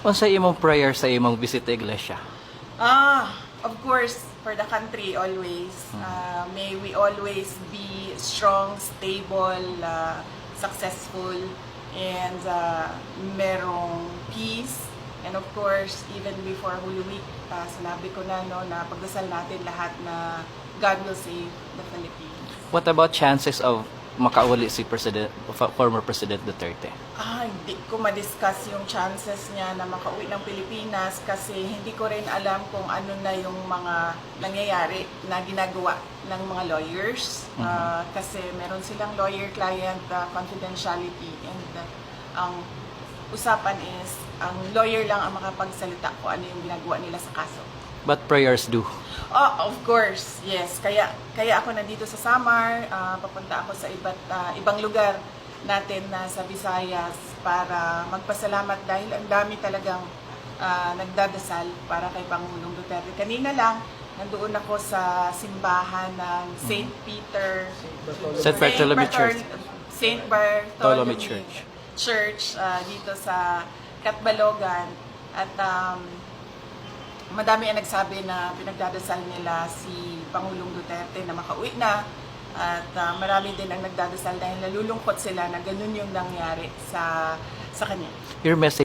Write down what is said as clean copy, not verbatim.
Unsa imong prayer sa imong visit sa iglesia? Of course, for the country always. May we always be strong, stable, successful, and merong peace. And of course, even before Holy Week, sinabi ko na na pagdasal natin lahat na God will save the Philippines. What about chances of makauli si former President Duterte? Hindi ko ma-discuss yung chances niya na makauwi ng Pilipinas kasi hindi ko rin alam kung ano na yung mga nangyayari na ginagawa ng mga lawyers. Kasi meron silang lawyer-client confidentiality, and ang usapan is ang lawyer lang ang makapagsalita kung ano yung ginagawa nila sa kaso. But prayers do. Oh, of course, yes. Kaya ako nandito sa Samar, papunta ako sa ibang lugar natin na sa Visayas para magpasalamat dahil ang dami talagang nagdadasal para kay Pangulong Duterte. Kanina lang, nandoon ako sa simbahan ng St. Peter, St. Bartholomew Church. St. Bartholomew Church. Church dito sa Catbalogan, at madami ang nagsabi na pinagdadasal nila si Pangulong Duterte na makauwi na, at marami din ang nagdadasal dahil nalulungkot sila na ganun yung nangyari sa kanya. Your message